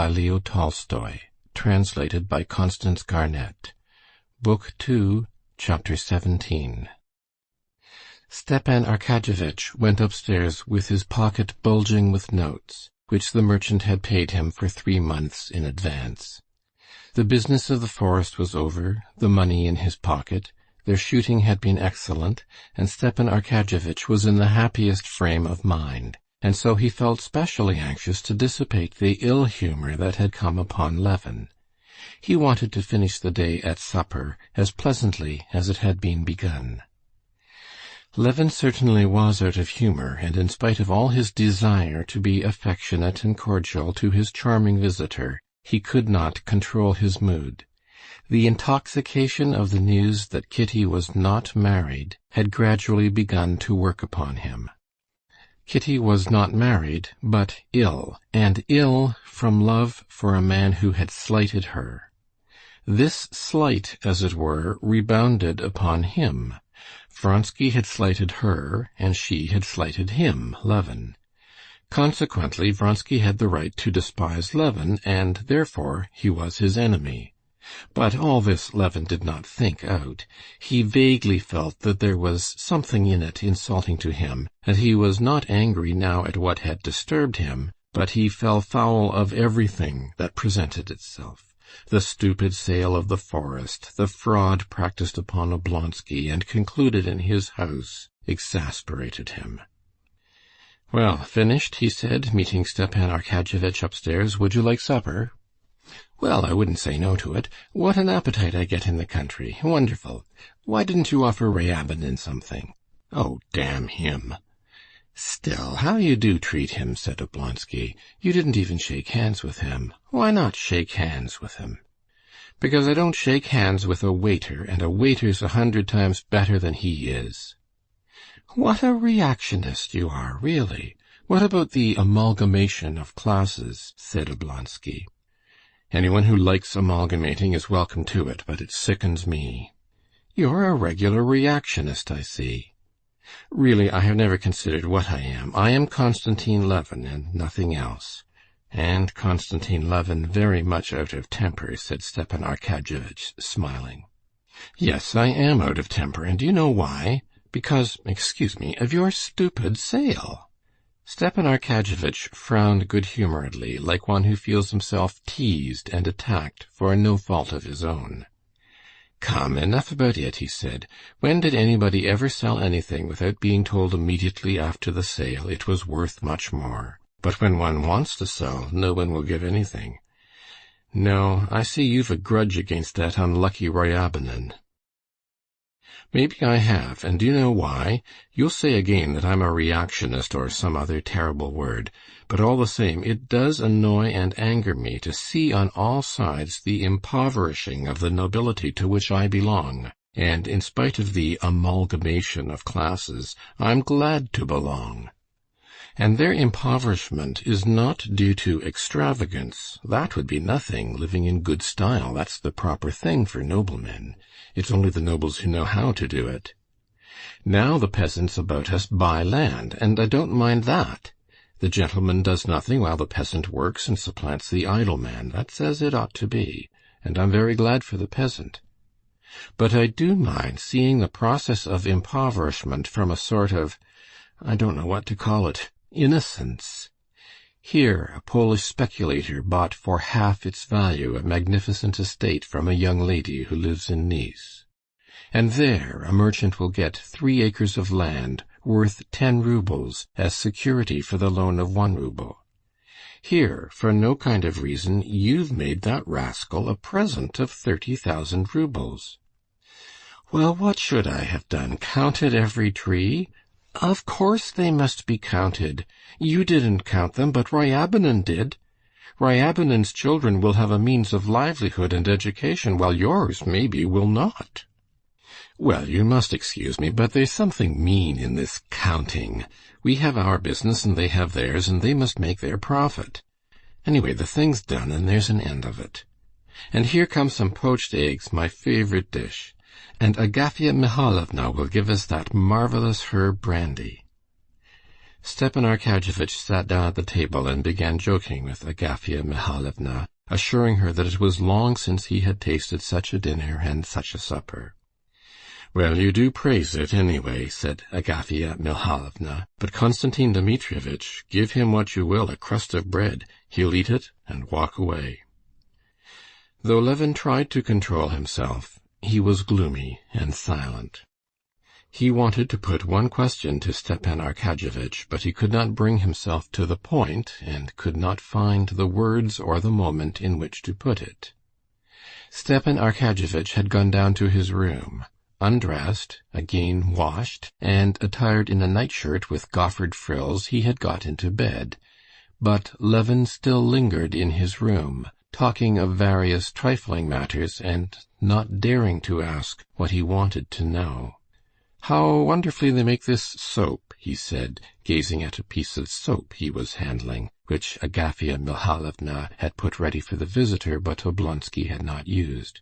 by Leo Tolstoy, translated by Constance Garnett. Book 2, Chapter 17. Stepan Arkadyevitch went upstairs with his pocket bulging with notes, which the merchant had paid him for 3 months in advance. The business of the forest was over, the money in his pocket, their shooting had been excellent, and Stepan Arkadyevitch was in the happiest frame of mind, and so he felt specially anxious to dissipate the ill humor that had come upon Levin. He wanted to finish the day at supper as pleasantly as it had been begun. Levin certainly was out of humor, and in spite of all his desire to be affectionate and cordial to his charming visitor, he could not control his mood. The intoxication of the news that Kitty was not married had gradually begun to work upon him. Kitty was not married, but ill, and ill from love for a man who had slighted her. This slight, as it were, rebounded upon him. Vronsky had slighted her, and she had slighted him, Levin. Consequently, Vronsky had the right to despise Levin, and therefore he was his enemy. But all this Levin did not think out. He vaguely felt that there was something in it insulting to him, and he was not angry now at what had disturbed him, but he fell foul of everything that presented itself. The stupid sale of the forest, the fraud practiced upon Oblonsky and concluded in his house, exasperated him. "Well, finished?" he said, meeting Stepan Arkadyevitch upstairs. "Would you like supper?" "Well, I wouldn't say no to it. What an appetite I get in the country. Wonderful. Why didn't you offer Ryabinin something?" "Oh, damn him!" "Still, how you do treat him," said Oblonsky. "You didn't even shake hands with him. Why not shake hands with him?" "Because I don't shake hands with a waiter, and a waiter's 100 times better than he is." "What a reactionist you are, really! What about the amalgamation of classes?" said Oblonsky. "Anyone who likes amalgamating is welcome to it, but it sickens me." "You're a regular reactionist, I see." "Really, I have never considered what I am. I am Konstantin Levin, and nothing else." "And Konstantin Levin very much out of temper," said Stepan Arkadyevitch, smiling. "Yes, I am out of temper, and do you know why? Because, excuse me, of your stupid sale." Stepan Arkadyevitch frowned good-humoredly, like one who feels himself teased and attacked for no fault of his own. "Come, enough about it," he said. "When did anybody ever sell anything without being told immediately after the sale it was worth much more? But when one wants to sell, no one will give anything. No, I see you've a grudge against that unlucky Ryabinin." "Maybe I have, and do you know why? You'll say again that I'm a reactionist or some other terrible word, but all the same it does annoy and anger me to see on all sides the impoverishing of the nobility to which I belong, and in spite of the amalgamation of classes, I'm glad to belong. And their impoverishment is not due to extravagance. That would be nothing, living in good style, that's the proper thing for noblemen. It's only the nobles who know how to do it. Now the peasants about us buy land, and I don't mind that. The gentleman does nothing while the peasant works and supplants the idle man. That's as it ought to be, and I'm very glad for the peasant. But I do mind seeing the process of impoverishment from a sort of, I don't know what to call it, innocence. Here a Polish speculator bought for half its value a magnificent estate from a young lady who lives in Nice. And there a merchant will get 3 acres of land worth 10 roubles as security for the loan of 1 rouble. Here, for no kind of reason, you've made that rascal a present of 30,000 roubles. Well, what should I have done? Counted every tree? Of course they must be counted. You didn't count them, but Ryabinin did. Ryabinin's children will have a means of livelihood and education, while yours, maybe, will not. Well, you must excuse me, but there's something mean in this counting. We have our business, and they have theirs, and they must make their profit. Anyway, the thing's done, and there's an end of it. And here come some poached eggs, my favorite dish. And Agafya Mihalovna will give us that marvelous herb brandy." Stepan Arkadyevitch sat down at the table and began joking with Agafea Mihalovna, assuring her that it was long since he had tasted such a dinner and such a supper. "Well, you do praise it, anyway," said Agafea Mihalovna. "But Konstantin Dmitrievitch, give him what you will, a crust of bread, he'll eat it and walk away." Though Levin tried to control himself, he was gloomy and silent. He wanted to put one question to Stepan Arkadyevitch, but he could not bring himself to the point, and could not find the words or the moment in which to put it. Stepan Arkadyevitch had gone down to his room. Undressed, again washed, and attired in a nightshirt with goffered frills, he had got into bed. But Levin still lingered in his room, talking of various trifling matters, and not daring to ask what he wanted to know. "How wonderfully they make this soap," he said, gazing at a piece of soap he was handling, which Agafea Mihalovna had put ready for the visitor, but Oblonsky had not used.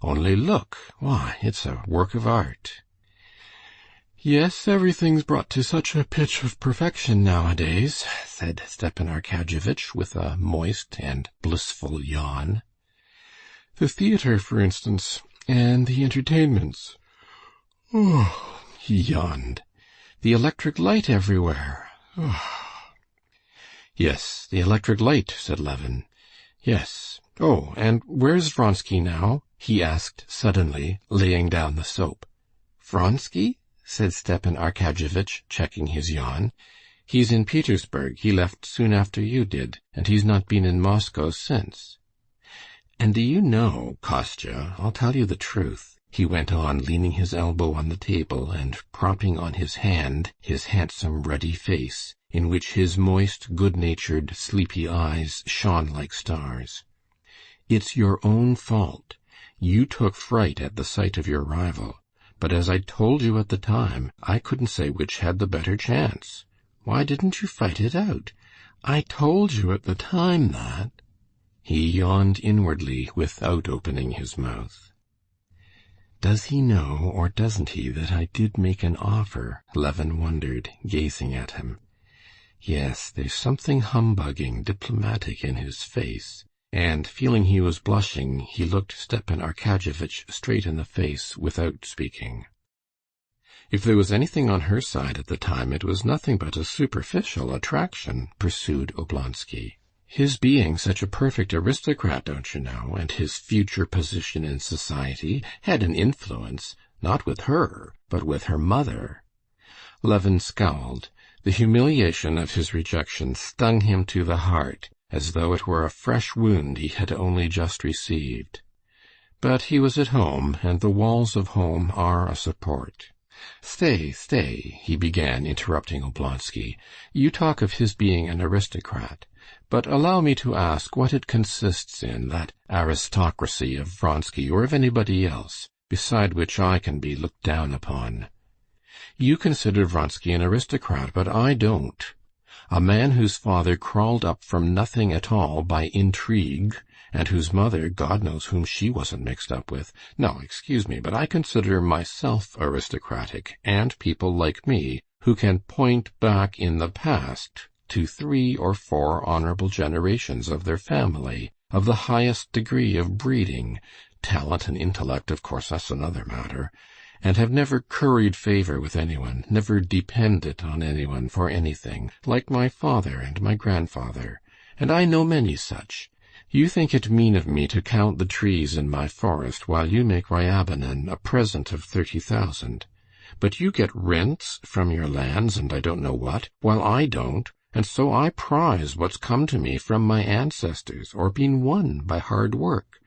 "Only look! Why, it's a work of art." "Yes, everything's brought to such a pitch of perfection nowadays," said Stepan Arkadyevitch with a moist and blissful yawn. "The theater, for instance, and the entertainments. Oh," he yawned. "The electric light everywhere. Oh." "Yes, the electric light," said Levin. "Yes. Oh, and where's Vronsky now?" he asked suddenly, laying down the soap. "Vronsky?" said Stepan Arkadyevitch, checking his yawn. "He's in Petersburg. He left soon after you did, and he's not been in Moscow since. And do you know, Kostya, I'll tell you the truth," he went on, leaning his elbow on the table and propping on his hand his handsome ruddy face, in which his moist, good-natured, sleepy eyes shone like stars. "It's your own fault. You took fright at the sight of your rival. But as I told you at the time, I couldn't say which had the better chance. Why didn't you fight it out? I told you at the time that." He yawned inwardly without opening his mouth. "Does he know, or doesn't he, that I did make an offer?" Levin wondered, gazing at him. Yes, there's something humbugging, diplomatic in his face. And feeling he was blushing, he looked Stepan Arkadyevitch straight in the face without speaking. "If there was anything on her side at the time, it was nothing but a superficial attraction," pursued Oblonsky. "His being such a perfect aristocrat, don't you know, and his future position in society had an influence, not with her, but with her mother." Levin scowled. The humiliation of his rejection stung him to the heart, as though it were a fresh wound he had only just received. But he was at home, and the walls of home are a support. Stay, he began, interrupting Oblonsky. "You talk of his being an aristocrat. But allow me to ask what it consists in, that aristocracy of Vronsky or of anybody else, beside which I can be looked down upon. You consider Vronsky an aristocrat, but I don't. A man whose father crawled up from nothing at all by intrigue, and whose mother, God knows whom she wasn't mixed up with. No, excuse me, but I consider myself aristocratic, and people like me, who can point back in the past to 3 or 4 honorable generations of their family, of the highest degree of breeding. Talent and intellect, of course, that's another matter. And have never curried favor with anyone, never depended on anyone for anything, like my father and my grandfather. And I know many such. You think it mean of me to count the trees in my forest, while you make Ryabinin a present of 30,000. But you get rents from your lands and I don't know what, while I don't, and so I prize what's come to me from my ancestors, or been won by hard work.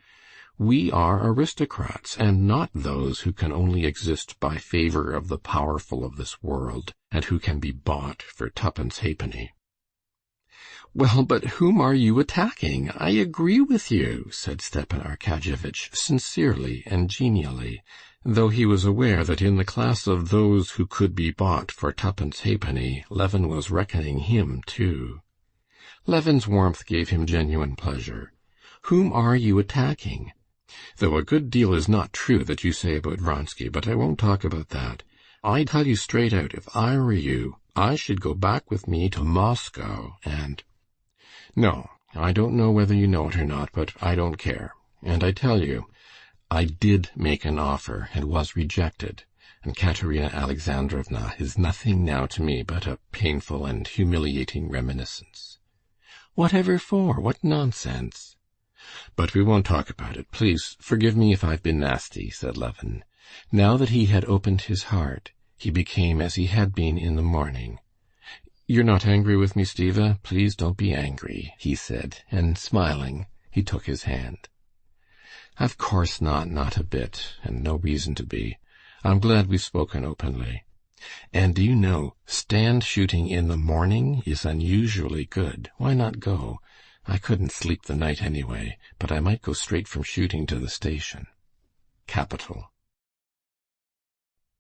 We are aristocrats, and not those who can only exist by favor of the powerful of this world, and who can be bought for twopence halfpenny." "Well, but whom are you attacking? I agree with you," said Stepan Arkadyevitch sincerely and genially, though he was aware that in the class of those who could be bought for twopence halfpenny, Levin was reckoning him too. Levin's warmth gave him genuine pleasure. "Whom are you attacking? Though a good deal is not true that you say about Vronsky, but I won't talk about that. I tell you straight out, if I were you, I should go back with me to Moscow and— No, I don't know whether you know it or not, but I don't care. And I tell you, I did make an offer and was rejected, and Katerina Alexandrovna is nothing now to me but a painful and humiliating reminiscence." "Whatever for? What nonsense!" "But we won't talk about it. Please forgive me if I've been nasty," said Levin. Now that he had opened his heart, he became as he had been in the morning. "You're not angry with me, Stiva? Please don't be angry," he said, and smiling, he took his hand. "Of course not, not a bit, and no reason to be. I'm glad we've spoken openly. And do you know, stand shooting in the morning is unusually good. Why not go? I couldn't sleep the night anyway, but I might go straight from shooting to the station." Capital.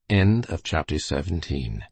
End of chapter 17.